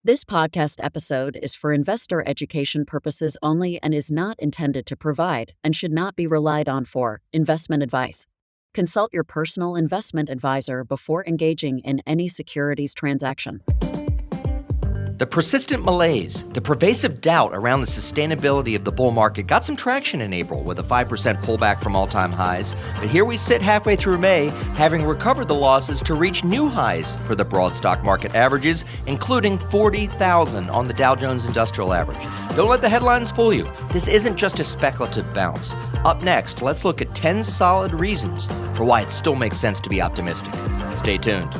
This podcast episode is for investor education purposes only and is not intended to provide and should not be relied on for investment advice. Consult your personal investment advisor before engaging in any securities transaction. The persistent malaise, the pervasive doubt around the sustainability of the bull market got some traction in April with a 5% pullback from all-time highs. But here we sit halfway through May, having recovered the losses to reach new highs for the broad stock market averages, including 40,000 on the Dow Jones Industrial Average. Don't let the headlines fool you. This isn't just a speculative bounce. Up next, let's look at 10 solid reasons for why it still makes sense to be optimistic. Stay tuned.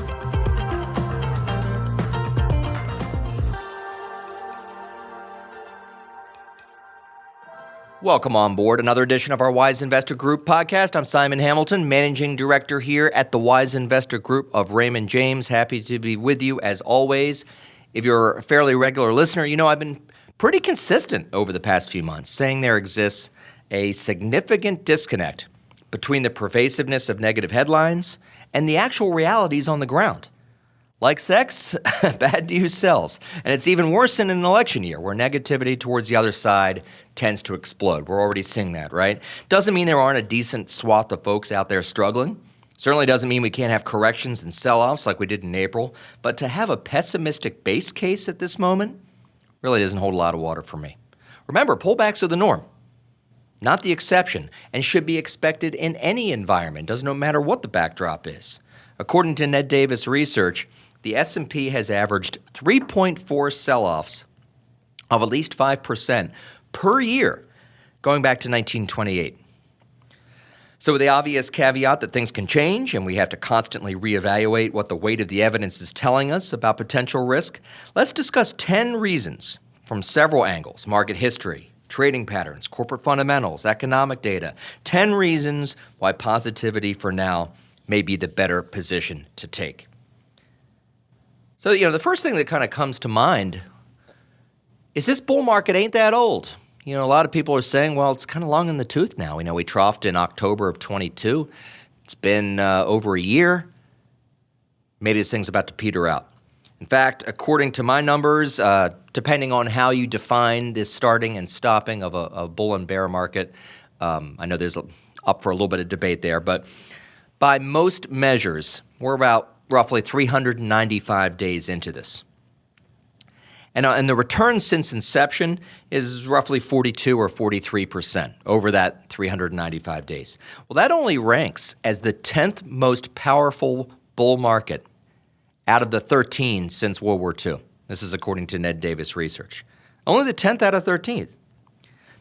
Welcome on board another edition of our Wise Investor Group podcast. I'm Simon Hamilton, Managing Director here at the Wise Investor Group of Raymond James. Happy to be with you as always. If you're a fairly regular listener, you know I've been pretty consistent over the past few months, saying there exists a significant disconnect between the pervasiveness of negative headlines and the actual realities on the ground. Like sex, bad news sells. And it's even worse in an election year where negativity towards the other side tends to explode. We're already seeing that, right? Doesn't mean there aren't a decent swath of folks out there struggling. Certainly doesn't mean we can't have corrections and sell-offs like we did in April. But to have a pessimistic base case at this moment really doesn't hold a lot of water for me. Remember, pullbacks are the norm, not the exception, and should be expected in any environment. Doesn't matter what the backdrop is. According to Ned Davis research, the S&P has averaged 3.4 sell-offs of at least 5% per year going back to 1928. So with the obvious caveat that things can change and we have to constantly reevaluate what the weight of the evidence is telling us about potential risk, let's discuss 10 reasons from several angles: market history, trading patterns, corporate fundamentals, economic data. 10 reasons why positivity for now may be the better position to take. So, the first thing that kind of comes to mind is this bull market ain't that old. A lot of people are saying, well, it's kind of long in the tooth now. We troughed in October of 22. It's been over a year. Maybe this thing's about to peter out. In fact, according to my numbers, depending on how you define this starting and stopping of a bull and bear market, I know there's up for a little bit of debate there, but by most measures, we're about roughly 395 days into this. And the return since inception is roughly 42 or 43% over that 395 days. Well, that only ranks as the 10th most powerful bull market out of the 13 since World War II. This is according to Ned Davis research. Only the 10th out of 13.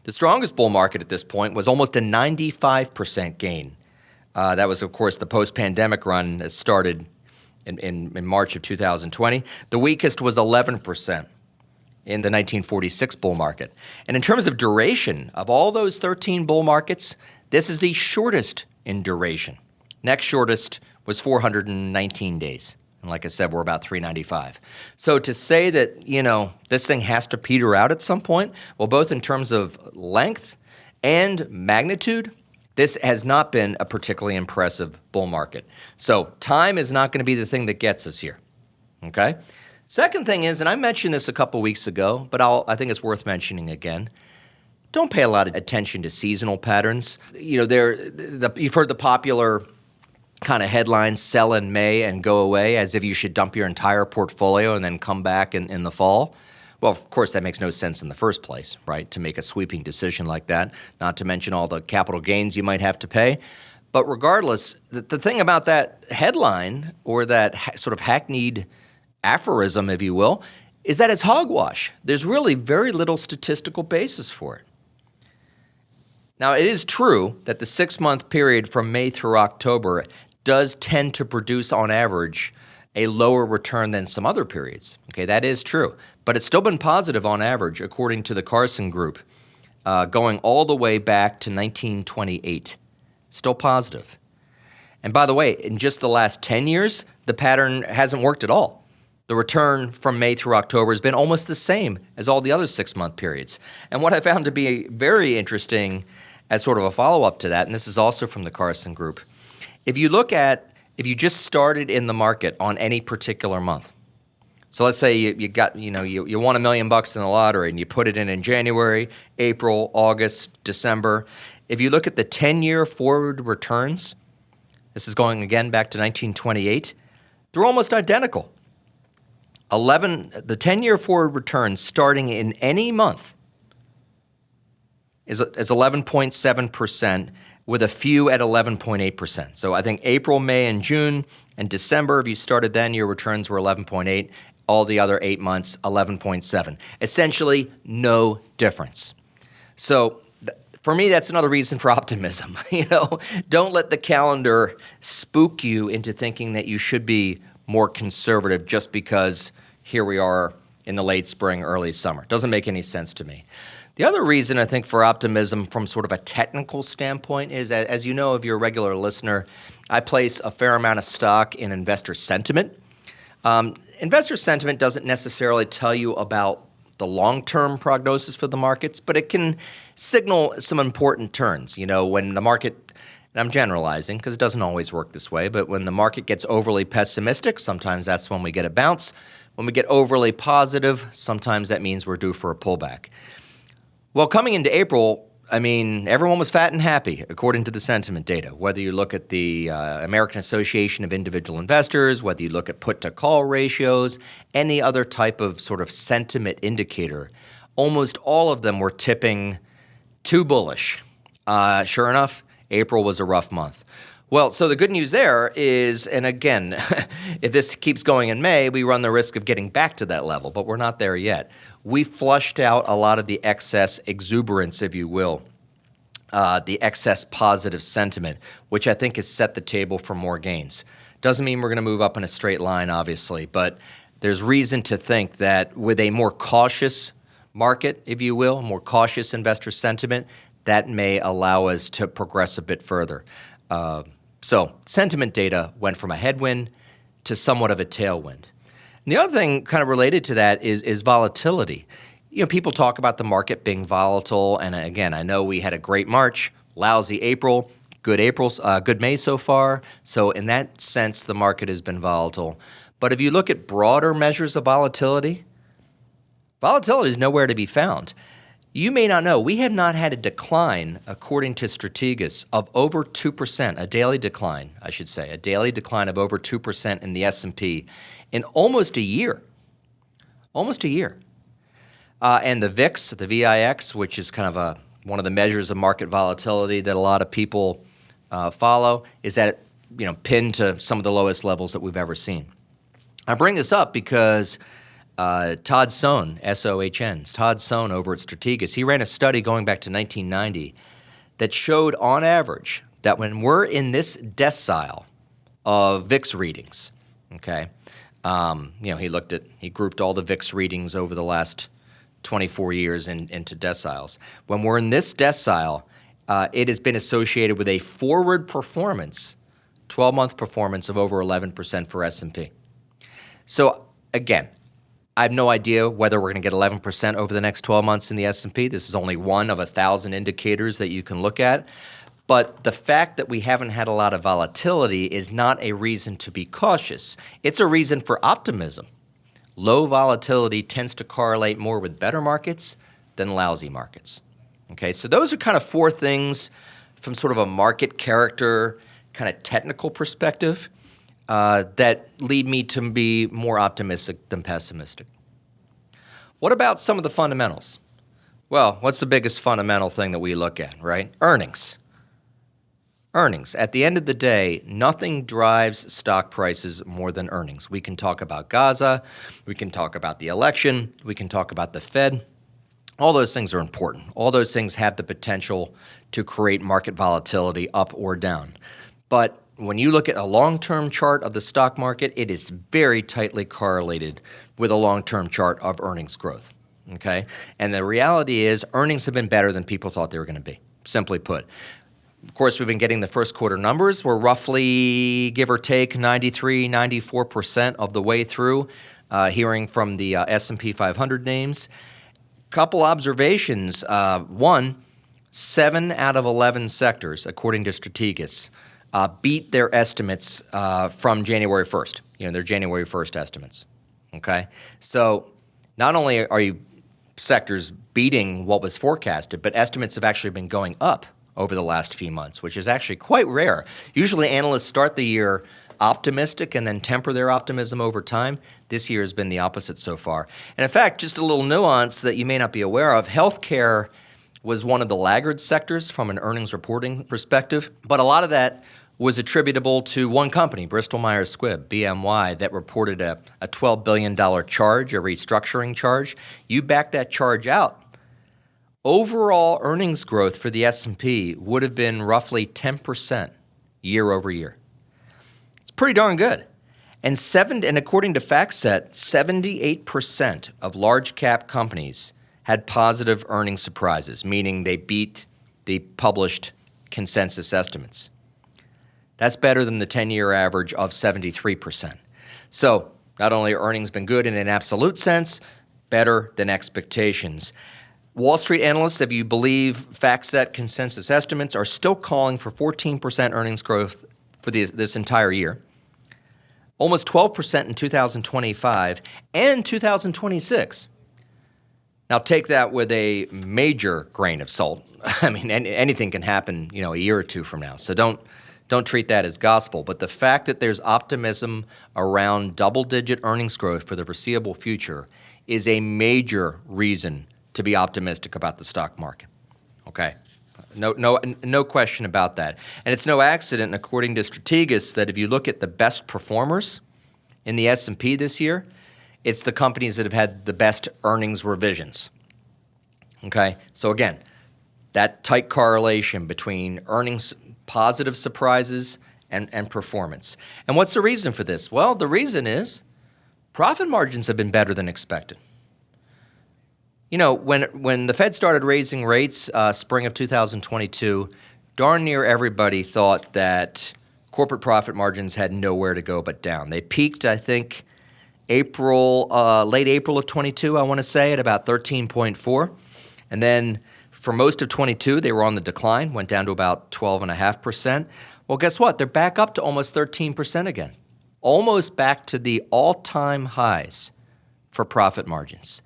The strongest bull market at this point was almost a 95% gain. That was, of course, the post-pandemic run that started in March of 2020. The weakest was 11% in the 1946 bull market. And in terms of duration, of all those 13 bull markets, this is the shortest in duration. Next shortest was 419 days. And like I said, we're about 395. So to say that, this thing has to peter out at some point, well, both in terms of length and magnitude, this has not been a particularly impressive bull market. So time is not going to be the thing that gets us here, okay? Second thing is, and I mentioned this a couple weeks ago, but I think it's worth mentioning again, don't pay a lot of attention to seasonal patterns. You've heard the popular kind of headlines, sell in May and go away, as if you should dump your entire portfolio and then come back in the fall. Well, of course, that makes no sense in the first place, right, to make a sweeping decision like that, not to mention all the capital gains you might have to pay. But regardless, the thing about that headline or that sort of hackneyed aphorism, if you will, is that it's hogwash. There's really very little statistical basis for it. Now, it is true that the 6-month period from May through October does tend to produce, on average, a lower return than some other periods. Okay, that is true. But it's still been positive on average, according to the Carson Group, going all the way back to 1928. Still positive. And by the way, in just the last 10 years, the pattern hasn't worked at all. The return from May through October has been almost the same as all the other 6-month periods. And what I found to be very interesting as sort of a follow-up to that, and this is also from the Carson Group, if you just started in the market on any particular month, So let's say you got, you won $1 million in the lottery and you put it in January, April, August, December. If you look at the 10-year forward returns, this is going again back to 1928, they're almost identical. The 10-year forward return starting in any month is 11.7%, with a few at 11.8%. So I think April, May, and June, and December, if you started then, your returns were 11.8. All the other 8 months, 11.7. Essentially, no difference. So for me, that's another reason for optimism. Don't let the calendar spook you into thinking that you should be more conservative just because here we are in the late spring, early summer. Doesn't make any sense to me. The other reason I think for optimism from sort of a technical standpoint is, as you know, if you're a regular listener, I place a fair amount of stock in investor sentiment. Investor sentiment doesn't necessarily tell you about the long-term prognosis for the markets, but it can signal some important turns. When the market, and I'm generalizing because it doesn't always work this way, but when the market gets overly pessimistic, sometimes that's when we get a bounce. When we get overly positive, sometimes that means we're due for a pullback. Well, coming into April, everyone was fat and happy, according to the sentiment data. Whether you look at the American Association of Individual Investors, whether you look at put-to-call ratios, any other type of sort of sentiment indicator, almost all of them were tipping too bullish. Sure enough, April was a rough month. Well, so the good news there is, and again, if this keeps going in May, we run the risk of getting back to that level, but we're not there yet. We flushed out a lot of the excess exuberance, if you will, the excess positive sentiment, which I think has set the table for more gains. Doesn't mean we're going to move up in a straight line, obviously, but there's reason to think that with a more cautious market, if you will, more cautious investor sentiment, that may allow us to progress a bit further. So sentiment data went from a headwind to somewhat of a tailwind. And the other thing kind of related to that is volatility. People talk about the market being volatile, and again, I know we had a great March, lousy April, good May so far. So in that sense, the market has been volatile. But if you look at broader measures of volatility is nowhere to be found. You may not know, we have not had a decline, according to Securities, of over 2%, a daily decline of over 2% in the S&P in almost a year. And the VIX, the VIX, which is kind of one of the measures of market volatility that a lot of people follow, is at pinned to some of the lowest levels that we've ever seen. I bring this up because Todd Sohn, S-O-H-N, Todd Sohn over at Securities, he ran a study going back to 1990 that showed on average that when we're in this decile of VIX readings, okay, he grouped all the VIX readings over the last 24 years into deciles. When we're in this decile, it has been associated with a forward performance, 12-month performance of over 11% for S&P. So again, I have no idea whether we're going to get 11% over the next 12 months in the S&P. This is only one of 1,000 indicators that you can look at. But the fact that we haven't had a lot of volatility is not a reason to be cautious. It's a reason for optimism. Low volatility tends to correlate more with better markets than lousy markets. Okay, so those are kind of four things from sort of a market character, kind of technical perspective that lead me to be more optimistic than pessimistic. What about some of the fundamentals? Well, what's the biggest fundamental thing that we look at, right? Earnings. At the end of the day, nothing drives stock prices more than earnings. We can talk about Gaza, we can talk about the election, we can talk about the Fed. All those things are important. All those things have the potential to create market volatility up or down. But when you look at a long-term chart of the stock market, it is very tightly correlated with a long-term chart of earnings growth, okay? And the reality is earnings have been better than people thought they were going to be, simply put. Of course, we've been getting the first quarter numbers. We're roughly, give or take, 93, 94% of the way through, hearing from the S&P 500 names. Couple observations. One, 7 out of 11 sectors, according to Securities, beat their estimates from January 1st, their January 1st estimates. Okay? So not only are you sectors beating what was forecasted, but estimates have actually been going up over the last few months, which is actually quite rare. Usually analysts start the year optimistic and then temper their optimism over time. This year has been the opposite so far. And in fact, just a little nuance that you may not be aware of, healthcare was one of the laggard sectors from an earnings reporting perspective, but a lot of that was attributable to one company, Bristol-Myers Squibb, BMY, that reported a $12 billion charge, a restructuring charge. You back that charge out, overall earnings growth for the S&P would have been roughly 10% year over year. It's pretty darn good. And according to FactSet, 78% of large cap companies had positive earnings surprises, meaning they beat the published consensus estimates. That's better than the 10-year average of 73%. So not only are earnings been good in an absolute sense, better than expectations. Wall Street analysts, if you believe FactSet consensus estimates, are still calling for 14% earnings growth for this entire year, almost 12% in 2025 and 2026. Now take that with a major grain of salt. I mean, anything can happen, a year or two from now. So don't treat that as gospel. But the fact that there's optimism around double-digit earnings growth for the foreseeable future is a major reason to be optimistic about the stock market. Okay, no question about that. And it's no accident, according to Securities, that if you look at the best performers in the S&P this year, it's the companies that have had the best earnings revisions. Okay, so again, that tight correlation between earnings, positive surprises, and performance. And what's the reason for this? Well, the reason is profit margins have been better than expected. When the Fed started raising rates spring of 2022, darn near everybody thought that corporate profit margins had nowhere to go but down. They peaked, I think, late April of 22, I want to say, at about 13.4. And then for most of 22, they were on the decline, went down to about 12.5%. Well, guess what? They're back up to almost 13% again, almost back to the all-time highs for profit margins.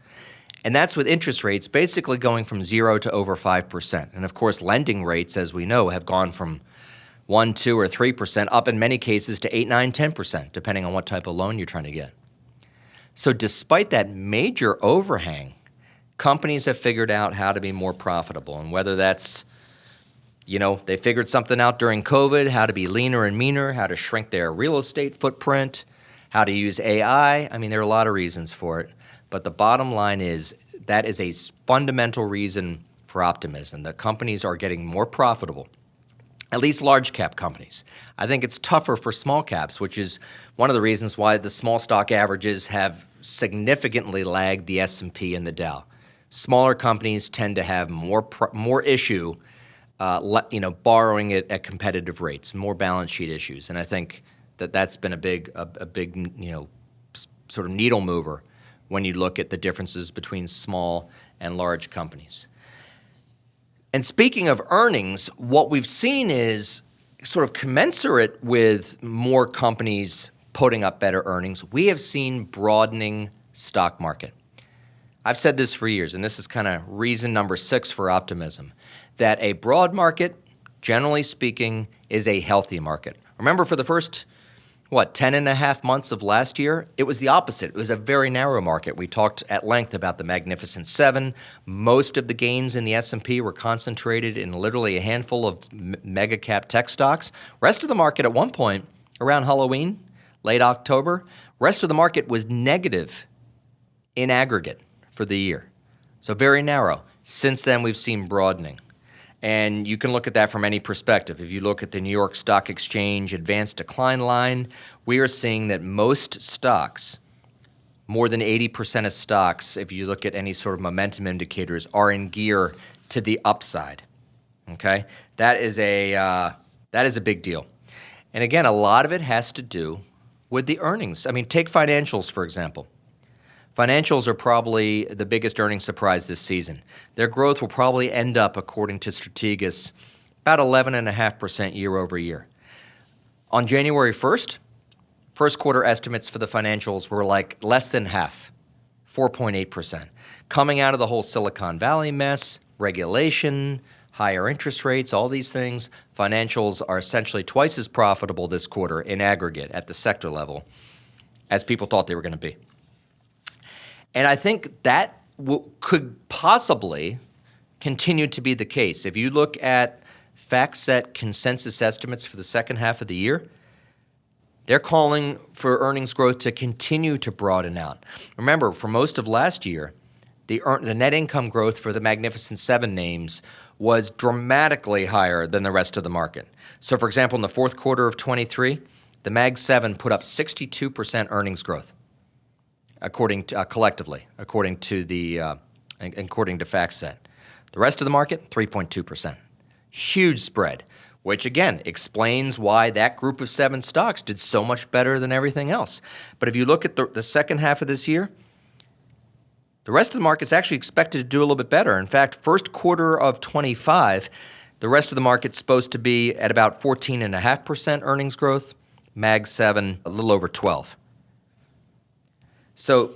And that's with interest rates basically going from 0 to over 5%. And of course, lending rates, as we know, have gone from 1, 2, or 3% up in many cases to 8, 9, 10%, depending on what type of loan you're trying to get. So despite that major overhang, companies have figured out how to be more profitable. And whether that's, they figured something out during COVID, how to be leaner and meaner, how to shrink their real estate footprint, how to use AI. I mean, there are a lot of reasons for it. But the bottom line is that is a fundamental reason for optimism, that companies are getting more profitable, at least large cap companies. I think it's tougher for small caps, which is one of the reasons why the small stock averages have significantly lagged the S&P and the Dow. Smaller companies tend to have more issue, borrowing at competitive rates, more balance sheet issues, and I think that's been a big, sort of needle mover when you look at the differences between small and large companies. And speaking of earnings, what we've seen is sort of commensurate with more companies putting up better earnings, we have seen broadening stock market. I've said this for years, and this is kind of reason number 6 for optimism, that a broad market, generally speaking, is a healthy market. Remember, for the first 10 and a half months of last year, it was the opposite. It was a very narrow market. We talked at length about the Magnificent Seven. Most of the gains in the S&P were concentrated in literally a handful of mega cap tech stocks. Rest of the market at one point, around Halloween, late October, rest of the market was negative in aggregate for the year. So very narrow. Since then, we've seen broadening. And you can look at that from any perspective. If you look at the New York Stock Exchange advanced decline line, we are seeing that most stocks, more than 80% of stocks, if you look at any sort of momentum indicators, are in gear to the upside. Okay? That is a big deal. And again, a lot of it has to do with the earnings. I mean, take financials, for example. Financials are probably the biggest earnings surprise this season. Their growth will probably end up, according to Securities, about 11.5% year over year. On January 1st, first quarter estimates for the financials were like less than half, 4.8%. Coming out of the whole Silicon Valley mess, regulation, higher interest rates, all these things, financials are essentially twice as profitable this quarter in aggregate at the sector level as people thought they were going to be. And I think that could possibly continue to be the case. If you look at FactSet consensus estimates for the second half of the year, they're calling for earnings growth to continue to broaden out. Remember, for most of last year, the net income growth for the Magnificent Seven names was dramatically higher than the rest of the market. So, for example, in the fourth quarter of 23, the Mag 7 put up 62% earnings growth, according to FactSet. The rest of the market, 3.2%. Huge spread, which again explains why that group of 7 stocks did so much better than everything else. But if you look at the second half of this year, the rest of the market's actually expected to do a little bit better. In fact, first quarter of 25, the rest of the market's supposed to be at about 14.5% earnings growth, Mag 7 a little over 12. So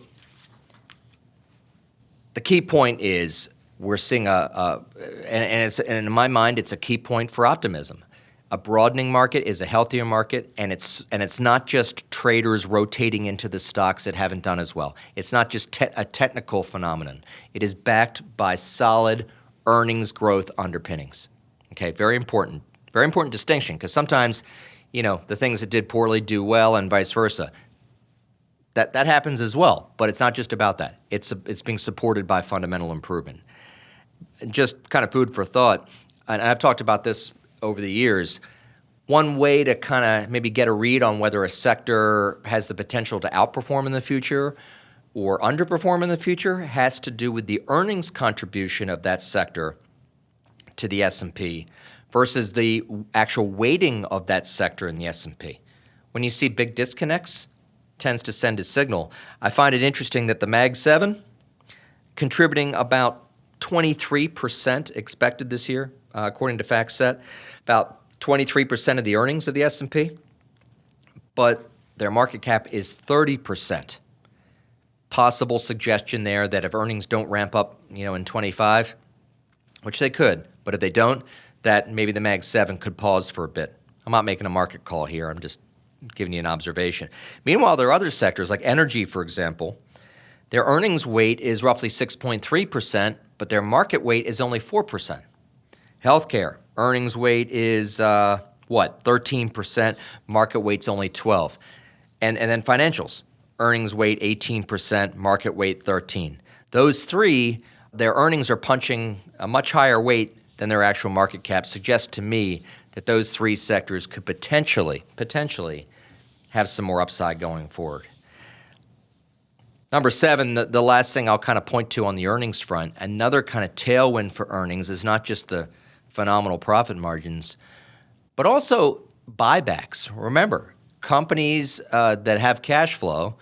the key point is we're seeing and in my mind, it's a key point for optimism. A broadening market is a healthier market, and it's not just traders rotating into the stocks that haven't done as well. It's not just a technical phenomenon. It is backed by solid earnings growth underpinnings. Okay, very important distinction, because sometimes, the things that did poorly do well and vice versa. That happens as well, but it's not just about that. It's being supported by fundamental improvement. Just kind of food for thought, and I've talked about this over the years. One way to kind of maybe get a read on whether a sector has the potential to outperform in the future or underperform in the future has to do with the earnings contribution of that sector to the S&P versus the actual weighting of that sector in the S&P. When you see big disconnects, tends to send a signal. I find it interesting that the Mag 7 contributing about 23% expected this year, according to FactSet, about 23% of the earnings of the S&P, but their market cap is 30%. Possible suggestion there that if earnings don't ramp up, in 25, which they could, but if they don't, that maybe the Mag 7 could pause for a bit. I'm not making a market call here. I'm just giving you an observation. Meanwhile, there are other sectors like energy, for example. Their earnings weight is roughly 6.3%, but their market weight is only 4%. Healthcare, earnings weight is 13%, market weight's only 12%. And then financials, earnings weight 18%, market weight 13%. Those three, their earnings are punching a much higher weight than their actual market cap, suggests to me that those three sectors could potentially have some more upside going forward. Number 7, the last thing I'll kind of point to on the earnings front, another kind of tailwind for earnings is not just the phenomenal profit margins, but also buybacks. Remember, companies that have cash flow,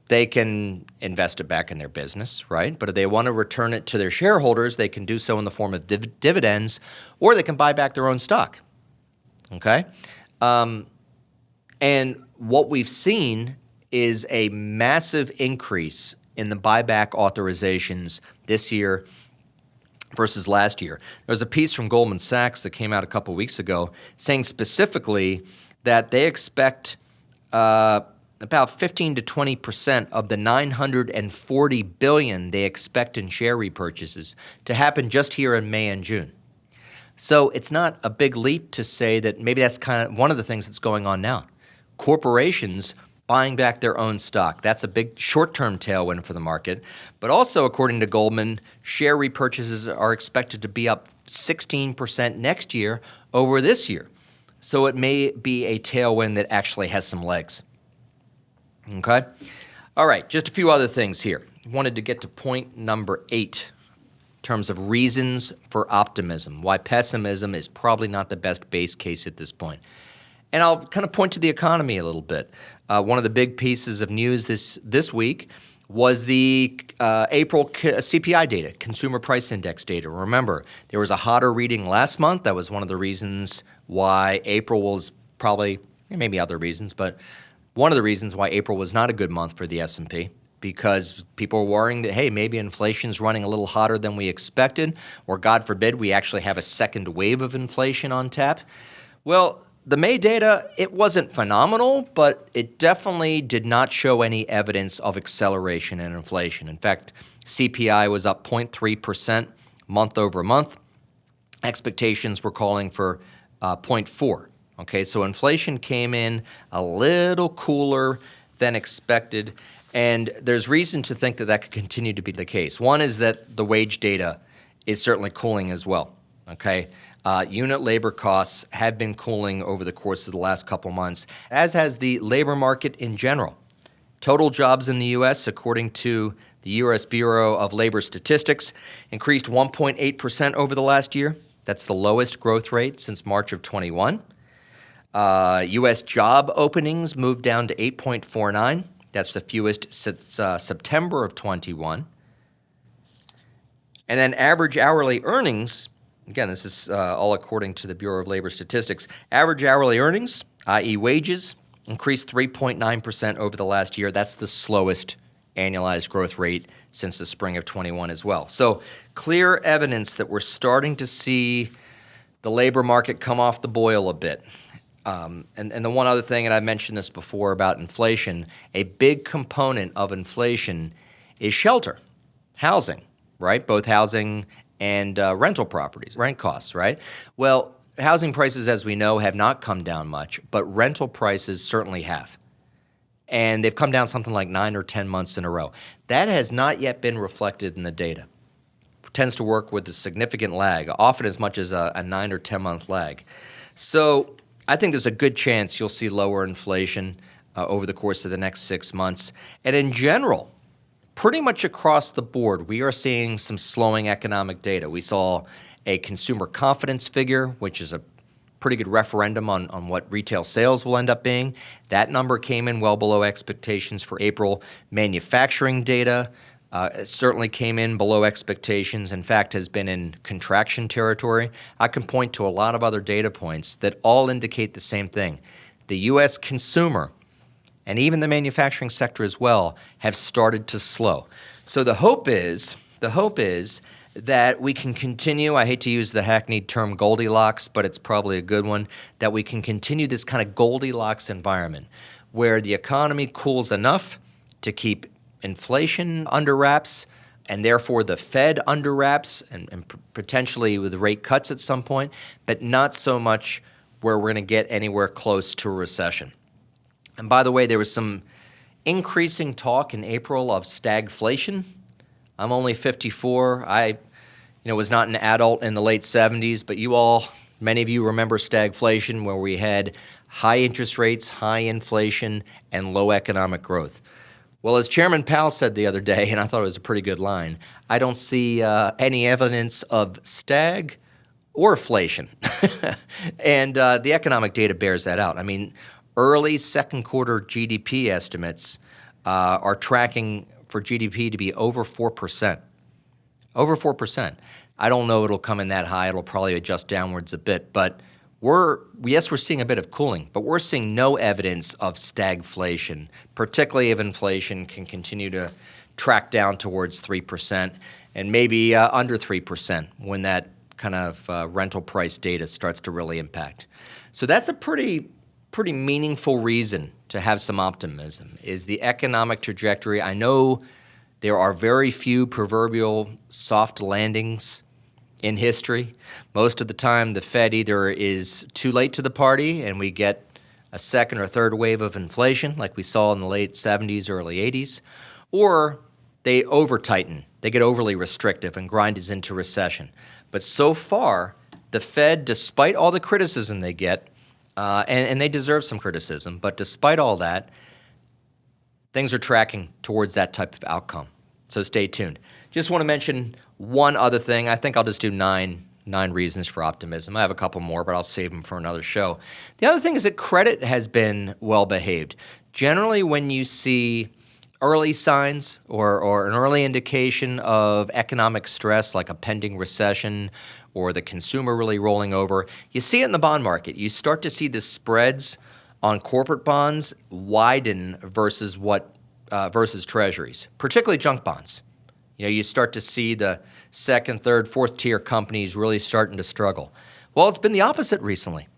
they can invest it back in their business, right? But if they want to return it to their shareholders, they can do so in the form of dividends, or they can buy back their own stock, okay? And what we've seen is a massive increase in the buyback authorizations this year versus last year. There was a piece from Goldman Sachs that came out a couple weeks ago saying specifically that they expect about 15 to 20% of the $940 billion they expect in share repurchases to happen just here in May and June. So it's not a big leap to say that maybe that's kind of one of the things that's going on now. Corporations buying back their own stock. That's a big short-term tailwind for the market. But also, according to Goldman, share repurchases are expected to be up 16% next year over this year. So it may be a tailwind that actually has some legs. Okay? All right, just a few other things here. Wanted to get to point number 8 in terms of reasons for optimism, why pessimism is probably not the best base case at this point. And I'll kind of point to the economy a little bit. One of the big pieces of news this week was the April CPI data, Consumer Price Index data. Remember, there was a hotter reading last month. That was one of the reasons why April was probably, maybe other reasons, but one of the reasons why April was not a good month for the S&P, because people were worrying that, hey, maybe inflation's running a little hotter than we expected, or God forbid, we actually have a second wave of inflation on tap. Well, the May data, it wasn't phenomenal, but it definitely did not show any evidence of acceleration in inflation. In fact, CPI was up 0.3% month over month. Expectations were calling for 0.4. Okay, so inflation came in a little cooler than expected, and there's reason to think that that could continue to be the case. One is that the wage data is certainly cooling as well. Okay, unit labor costs have been cooling over the course of the last couple months, as has the labor market in general. Total jobs in the U.S., according to the U.S. Bureau of Labor Statistics, increased 1.8% over the last year. That's the lowest growth rate since March of 21. U.S. job openings moved down to 8.49. That's the fewest since September of 21. And then average hourly earnings, again, this is all according to the Bureau of Labor Statistics, average hourly earnings, i.e. wages, increased 3.9% over the last year. That's the slowest annualized growth rate since the spring of 21 as well. So clear evidence that we're starting to see the labor market come off the boil a bit. And the one other thing, and I mentioned this before about inflation, a big component of inflation is shelter, housing, right? Both housing and rental properties, rent costs, right? Well, housing prices, as we know, have not come down much, but rental prices certainly have. And they've come down something like 9 or 10 months in a row. That has not yet been reflected in the data. It tends to work with a significant lag, often as much as a 9 or 10 month lag. So I think there's a good chance you'll see lower inflation over the course of the next 6 months. And in general, pretty much across the board, we are seeing some slowing economic data. We saw a consumer confidence figure, which is a pretty good referendum on what retail sales will end up being. That number came in well below expectations for April. Manufacturing data certainly came in below expectations, in fact, has been in contraction territory. I can point to a lot of other data points that all indicate the same thing. The U.S. consumer, and even the manufacturing sector as well, have started to slow. So the hope is that we can continue, I hate to use the hackneyed term Goldilocks, but it's probably a good one, that we can continue this kind of Goldilocks environment where the economy cools enough to keep inflation under wraps, and therefore the Fed under wraps, and potentially with rate cuts at some point, but not so much where we're going to get anywhere close to a recession. And by the way, there was some increasing talk in April of stagflation. I'm only 54. I was not an adult in the late 70s, but many of you remember stagflation, where we had high interest rates, high inflation, and low economic growth. Well, as Chairman Powell said the other day, and I thought it was a pretty good line, I don't see any evidence of stag or inflation. And the economic data bears that out. I mean, early second quarter GDP estimates are tracking for GDP to be over 4%. Over 4%. I don't know it'll come in that high. It'll probably adjust downwards a bit. But we're seeing a bit of cooling, but we're seeing no evidence of stagflation, particularly if inflation can continue to track down towards 3% and maybe under 3% when that kind of rental price data starts to really impact. So that's a pretty meaningful reason to have some optimism, is the economic trajectory. I know there are very few proverbial soft landings in history. Most of the time, the Fed either is too late to the party and we get a second or third wave of inflation like we saw in the late 70s, early 80s, or they over-tighten. They get overly restrictive and grind us into recession. But so far, the Fed, despite all the criticism they get, and they deserve some criticism, but despite all that, things are tracking towards that type of outcome. So stay tuned. Just want to mention one other thing. I think I'll just do nine reasons for optimism. I have a couple more, but I'll save them for another show. The other thing is that credit has been well behaved. Generally, when you see early signs or an early indication of economic stress, like a pending recession or the consumer really rolling over, you see it in the bond market. You start to see the spreads on corporate bonds widen versus versus treasuries, particularly junk bonds. You start to see the second, third, fourth tier companies really starting to struggle. Well, it's been the opposite recently.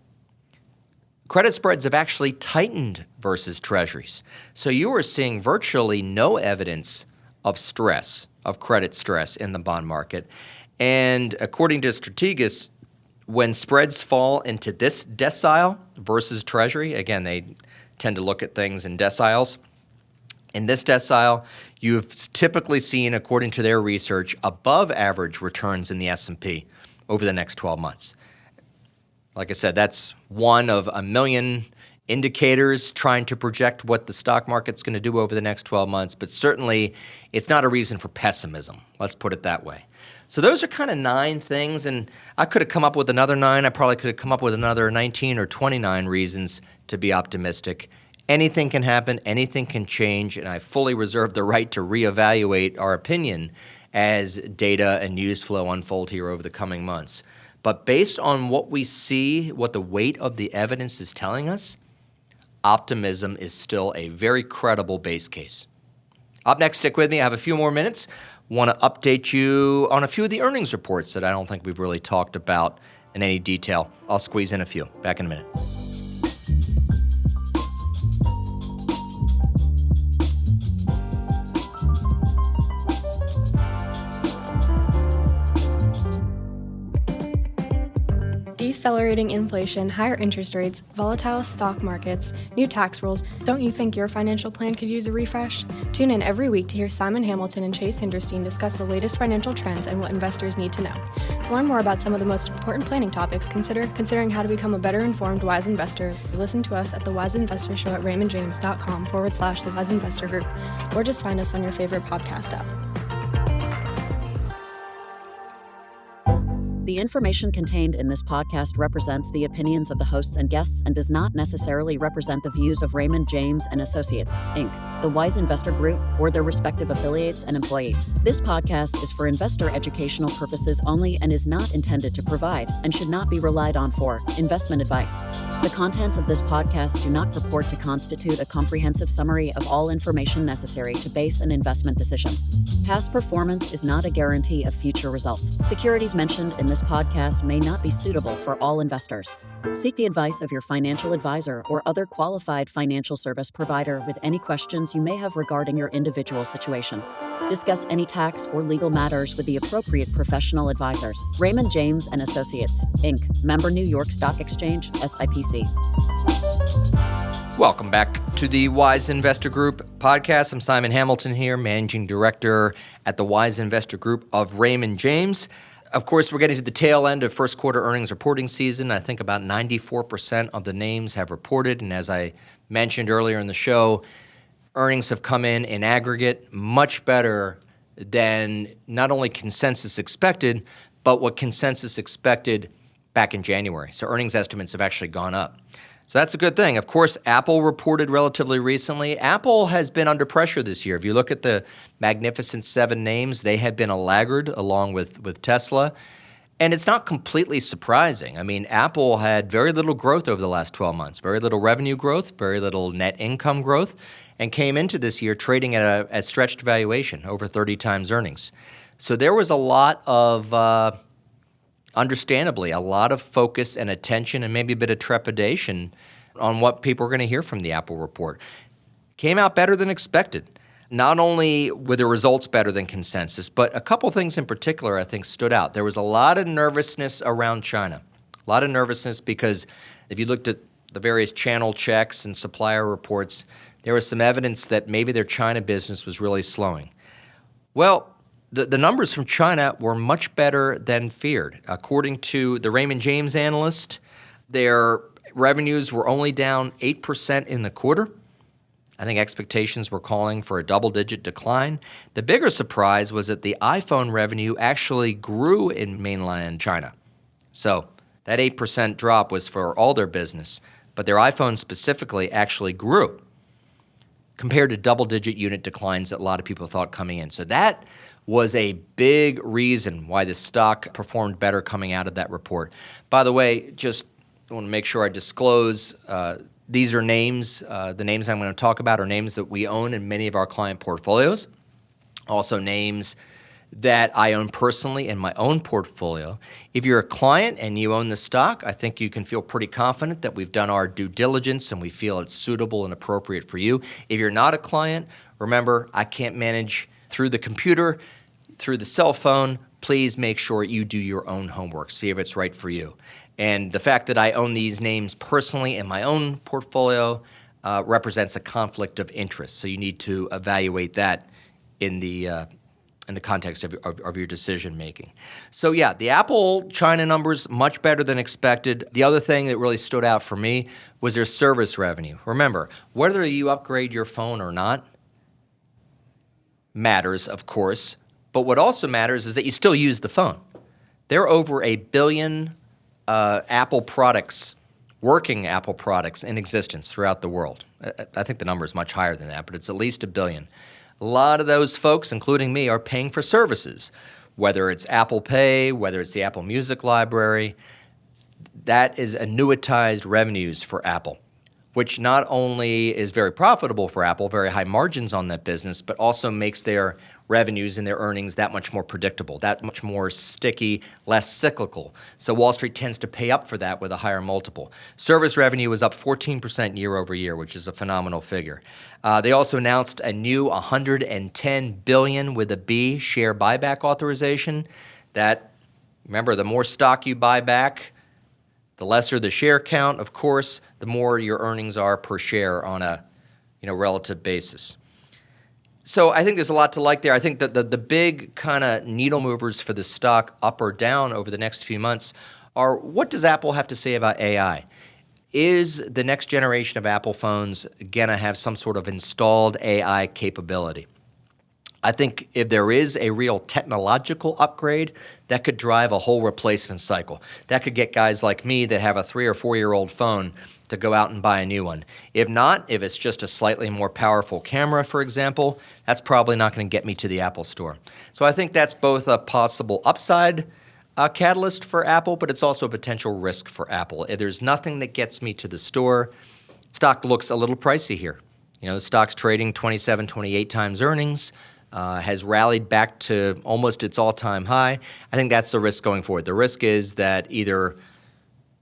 Credit spreads have actually tightened versus treasuries. So you are seeing virtually no evidence of stress, of credit stress in the bond market. And according to Strategas, when spreads fall into this decile versus treasury, again, they tend to look at things in deciles. In this decile, you've typically seen, according to their research, above average returns in the S&P over the next 12 months. Like I said, that's one of a million indicators trying to project what the stock market's going to do over the next 12 months, but certainly it's not a reason for pessimism. Let's put it that way. So those are kind of 9 things, and I could have come up with another 9. I probably could have come up with another 19 or 29 reasons to be optimistic. Anything can happen, anything can change, and I fully reserve the right to reevaluate our opinion as data and news flow unfold here over the coming months. But based on what we see, what the weight of the evidence is telling us, optimism is still a very credible base case. Up next, stick with me. I have a few more minutes. Want to update you on a few of the earnings reports that I don't think we've really talked about in any detail. I'll squeeze in a few. Back in a minute. Decelerating inflation, higher interest rates, volatile stock markets, new tax rules. Don't you think your financial plan could use a refresh? Tune in every week to hear Simon Hamilton and Chase Hinderstein discuss the latest financial trends and what investors need to know. To learn more about some of the most important planning topics, considering how to become a better informed wise investor, listen to us at The Wise Investor Show at raymondjames.com/The Wise Investor Group, or just find us on your favorite podcast app. The information contained in this podcast represents the opinions of the hosts and guests and does not necessarily represent the views of Raymond James and Associates, Inc., the Wise Investor Group, or their respective affiliates and employees. This podcast is for investor educational purposes only and is not intended to provide and should not be relied on for investment advice. The contents of this podcast do not purport to constitute a comprehensive summary of all information necessary to base an investment decision. Past performance is not a guarantee of future results. Securities mentioned in this podcast may not be suitable for all investors. Seek the advice of your financial advisor or other qualified financial service provider with any questions you may have regarding your individual situation. Discuss any tax or legal matters with the appropriate professional advisors. Raymond James and Associates, Inc., member New York Stock Exchange, SIPC. Welcome back to the Wise Investor Group podcast. I'm Simon Hamilton here, Managing Director at the Wise Investor Group of Raymond James. Of course, we're getting to the tail end of first quarter earnings reporting season. I think about 94% of the names have reported. And as I mentioned earlier in the show, earnings have come in aggregate much better than not only consensus expected, but what consensus expected back in January. So earnings estimates have actually gone up. So that's a good thing. Of course, Apple reported relatively recently. Apple has been under pressure this year. If you look at the Magnificent Seven names, they have been a laggard along with Tesla. And it's not completely surprising. I mean, Apple had very little growth over the last 12 months, very little revenue growth, very little net income growth, and came into this year trading at a stretched valuation, over 30 times earnings. So there was a lot of understandably, a lot of focus and attention and maybe a bit of trepidation on what people are going to hear from the Apple report. Came out better than expected. Not only were the results better than consensus, but a couple things in particular I think stood out. There was a lot of nervousness around China. A lot of nervousness because if you looked at the various channel checks and supplier reports, there was some evidence that maybe their China business was really slowing. Well, the numbers from China were much better than feared. According to the Raymond James analyst, their revenues were only down 8% in the quarter. I think expectations were calling for a double-digit decline. The bigger surprise was that the iPhone revenue actually grew in mainland China. So that 8% drop was for all their business, but their iPhone specifically actually grew compared to double-digit unit declines that a lot of people thought coming in. So that was a big reason why the stock performed better coming out of that report. By the way, just want to make sure I disclose, These are names, the names I'm going to talk about are names that we own in many of our client portfolios, also names that I own personally in my own portfolio. If you're a client and you own the stock, I think you can feel pretty confident that we've done our due diligence and we feel it's suitable and appropriate for you. If you're not a client, remember, I can't manage through the computer, through the cell phone. Please make sure you do your own homework, see if it's right for you. And the fact that I own these names personally in my own portfolio represents a conflict of interest. So you need to evaluate that in the context of your decision making. So yeah, the Apple China numbers much better than expected. The other thing that really stood out for me was their service revenue. Remember, whether you upgrade your phone or not matters, of course, but what also matters is that you still use the phone. There are over 1 billion Apple products, working Apple products in existence throughout the world. I think the number is much higher than that, but it's at least 1 billion. A lot of those folks, including me, are paying for services, whether it's Apple Pay, whether it's the Apple Music Library. That is annuitized revenues for Apple, which not only is very profitable for Apple, very high margins on that business, but also makes their revenues and their earnings that much more predictable, that much more sticky, less cyclical. So Wall Street tends to pay up for that with a higher multiple. Service revenue was up 14% year over year, which is a phenomenal figure. They also announced a new $110 billion with a B share buyback authorization. That, remember, the more stock you buy back, the lesser the share count, of course, the more your earnings are per share on a relative basis. So I think there's a lot to like there. I think that the big kind of needle movers for the stock up or down over the next few months are, what does Apple have to say about AI? Is the next generation of Apple phones going to have some sort of installed AI capability? I think if there is a real technological upgrade, that could drive a whole replacement cycle. That could get guys like me that have a 3 or 4 year old phone to go out and buy a new one. If not, if it's just a slightly more powerful camera, for example, that's probably not going to get me to the Apple Store. So I think that's both a possible upside catalyst for Apple, but it's also a potential risk for Apple. If there's nothing that gets me to the store, stock looks a little pricey here. The stock's trading 27, 28 times earnings. Has rallied back to almost its all-time high. I think that's the risk going forward. The risk is that either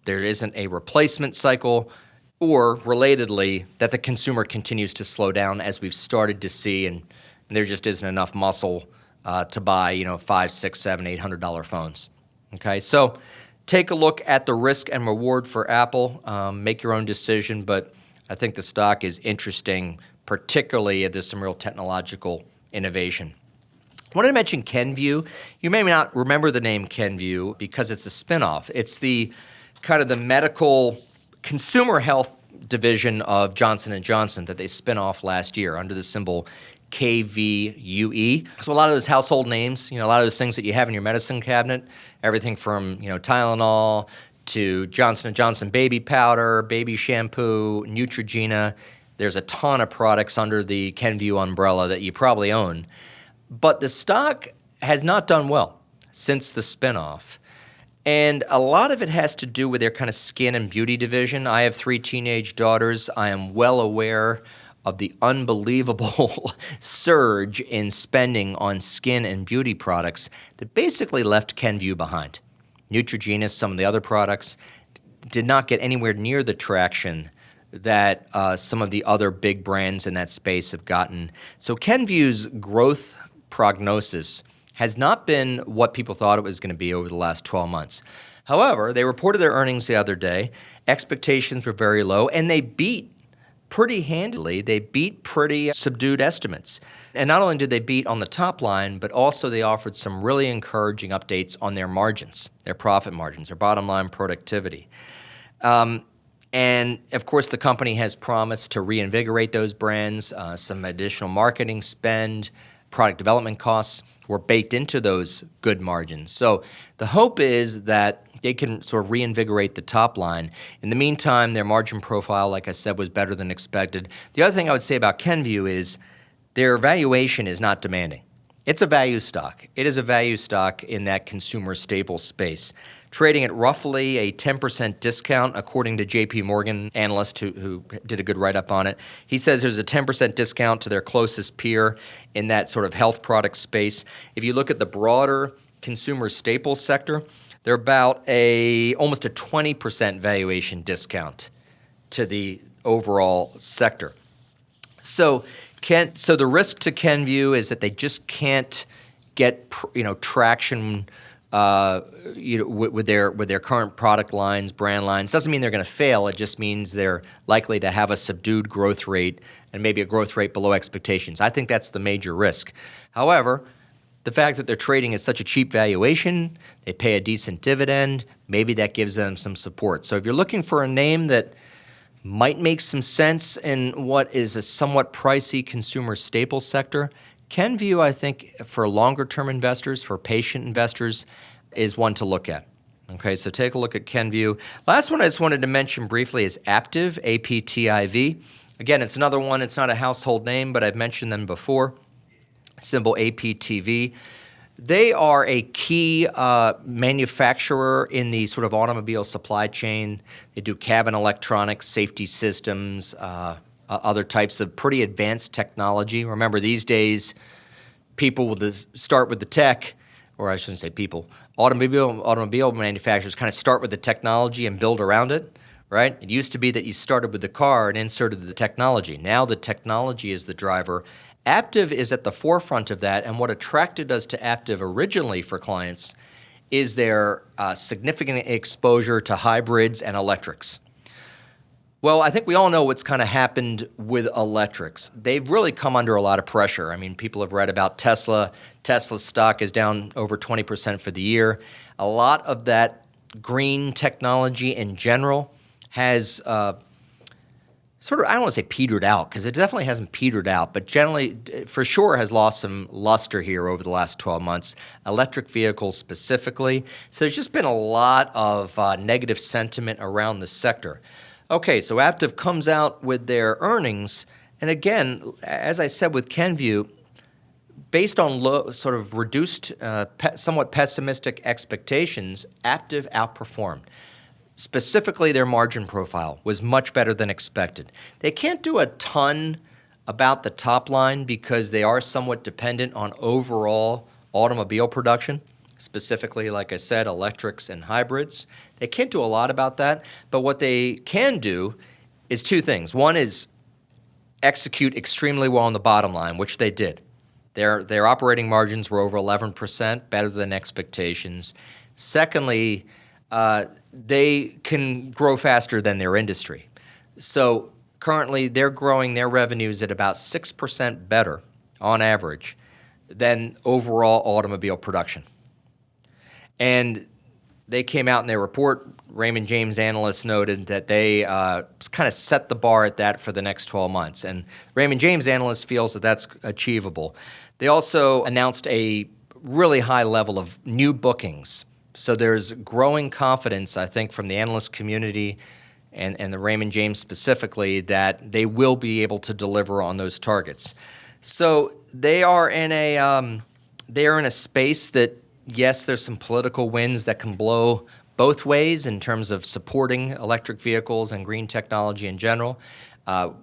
there isn't a replacement cycle, or relatedly, that the consumer continues to slow down as we've started to see, and there just isn't enough muscle to buy, $500, $600, $700, $800 phones. Okay, so take a look at the risk and reward for Apple. Make your own decision, but I think the stock is interesting, particularly if there's some real technological innovation. I wanted to mention Kenvue. You may not remember the name Kenvue because it's a spinoff. It's the kind of the medical consumer health division of Johnson & Johnson that they spin off last year under the symbol KVUE. So a lot of those household names, a lot of those things that you have in your medicine cabinet, everything from, Tylenol to Johnson & Johnson baby powder, baby shampoo, Neutrogena. There's a ton of products under the Kenvue umbrella that you probably own. But the stock has not done well since the spinoff. And a lot of it has to do with their kind of skin and beauty division. I have 3 teenage daughters. I am well aware of the unbelievable surge in spending on skin and beauty products that basically left Kenvue behind. Neutrogena, some of the other products, did not get anywhere near the traction that some of the other big brands in that space have gotten. So Kenvue's growth prognosis has not been what people thought it was going to be over the last 12 months. However, they reported their earnings the other day. Expectations were very low, and they beat pretty handily. They beat pretty subdued estimates. And not only did they beat on the top line, but also they offered some really encouraging updates on their margins, their profit margins, their bottom line productivity. And, of course, the company has promised to reinvigorate those brands. Some additional marketing spend, product development costs were baked into those good margins. So the hope is that they can sort of reinvigorate the top line. In the meantime, their margin profile, like I said, was better than expected. The other thing I would say about Kenvue is their valuation is not demanding. It's a value stock. It is a value stock in that consumer staples space, trading at roughly a 10% discount, according to JP Morgan analyst who did a good write-up on it. He says there's a 10% discount to their closest peer in that sort of health product space. If you look at the broader consumer staples sector, they're about almost a 20% valuation discount to the overall sector. So the risk to Kenvue is that they just can't get traction with their current product lines, brand lines. Doesn't mean they're going to fail. It just means they're likely to have a subdued growth rate and maybe a growth rate below expectations. I think that's the major risk. However, the fact that they're trading at such a cheap valuation, they pay a decent dividend, maybe that gives them some support. So if you're looking for a name that might make some sense in what is a somewhat pricey consumer staples sector, Kenvue, I think, for longer-term investors, for patient investors, is one to look at. Okay, so take a look at Kenvue. Last one I just wanted to mention briefly is Aptiv, APTIV. Again, it's another one. It's not a household name, but I've mentioned them before. Symbol APTV. They are a key manufacturer in the sort of automobile supply chain. They do cabin electronics, safety systems, other types of pretty advanced technology. Remember, these days, people will start with the tech, or I shouldn't say people, automobile manufacturers kind of start with the technology and build around it, right? It used to be that you started with the car and inserted the technology. Now the technology is the driver. Aptiv is at the forefront of that, and what attracted us to Aptiv originally for clients is their significant exposure to hybrids and electrics. Well, I think we all know what's kind of happened with electrics. They've really come under a lot of pressure. I mean, people have read about Tesla. Tesla's stock is down over 20% for the year. A lot of that green technology in general has sort of, I don't want to say petered out, because it definitely hasn't petered out, but generally, for sure, has lost some luster here over the last 12 months, electric vehicles specifically. So there's just been a lot of negative sentiment around the sector. Okay, so Aptiv comes out with their earnings, and again, as I said with Kenvue, based on sort of reduced, somewhat pessimistic expectations, Aptiv outperformed. Specifically, their margin profile was much better than expected. They can't do a ton about the top line because they are somewhat dependent on overall automobile production, specifically, like I said, electrics and hybrids. They can't do a lot about that, but what they can do is two things. One is execute extremely well on the bottom line, which they did. Their operating margins were over 11%, better than expectations. Secondly, they can grow faster than their industry. So currently, they're growing their revenues at about 6% better on average than overall automobile production. And they came out in their report, Raymond James analysts noted that they kind of set the bar at that for the next 12 months. And Raymond James analyst feels that that's achievable. They also announced a really high level of new bookings. So there's growing confidence, I think, from the analyst community and the Raymond James specifically that they will be able to deliver on those targets. So they are in a space that, yes, there's some political winds that can blow both ways in terms of supporting electric vehicles and green technology in general. I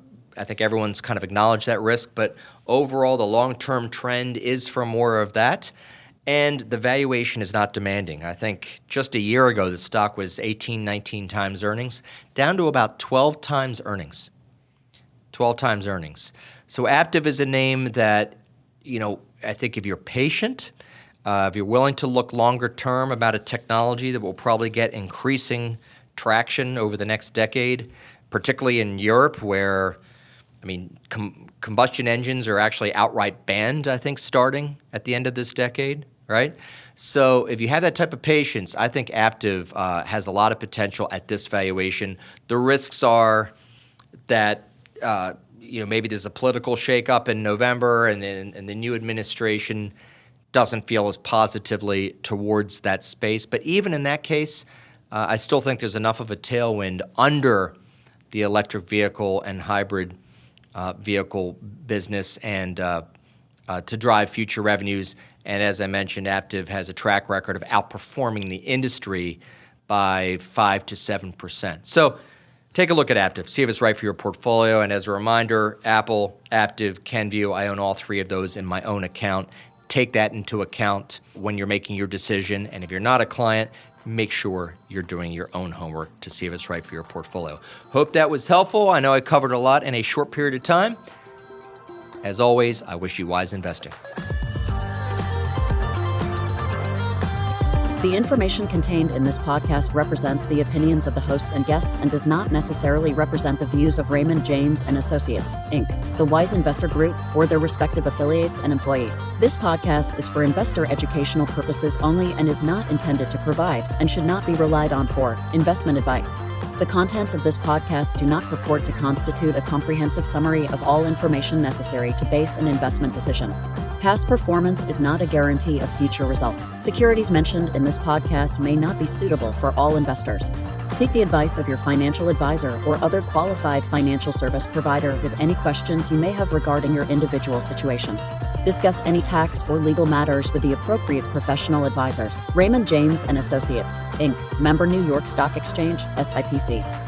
think everyone's kind of acknowledged that risk, but overall, the long-term trend is for more of that. And the valuation is not demanding. I think just a year ago, the stock was 18, 19 times earnings, down to about 12 times earnings. 12 times earnings. So Aptiv is a name that, I think if you're patient, if you're willing to look longer term about a technology that will probably get increasing traction over the next decade, particularly in Europe where, combustion engines are actually outright banned, I think, starting at the end of this decade. Right? So if you have that type of patience, I think Aptiv has a lot of potential at this valuation. The risks are that maybe there's a political shakeup in November and the new administration doesn't feel as positively towards that space. But even in that case, I still think there's enough of a tailwind under the electric vehicle and hybrid vehicle business, and to drive future revenues. And as I mentioned, Aptiv has a track record of outperforming the industry by 5 to 7%. So take a look at Aptiv, see if it's right for your portfolio. And as a reminder, Apple, Aptiv, Kenvue, I own all three of those in my own account. Take that into account when you're making your decision. And if you're not a client, make sure you're doing your own homework to see if it's right for your portfolio. Hope that was helpful. I know I covered a lot in a short period of time. As always, I wish you wise investing. The information contained in this podcast represents the opinions of the hosts and guests and does not necessarily represent the views of Raymond James and Associates, Inc., the Wise Investor Group, or their respective affiliates and employees. This podcast is for investor educational purposes only and is not intended to provide and should not be relied on for investment advice. The contents of this podcast do not purport to constitute a comprehensive summary of all information necessary to base an investment decision. Past performance is not a guarantee of future results. Securities mentioned in this podcast may not be suitable for all investors. Seek the advice of your financial advisor or other qualified financial service provider with any questions you may have regarding your individual situation. Discuss any tax or legal matters with the appropriate professional advisors. Raymond James and Associates, Inc., member New York Stock Exchange, SIPC.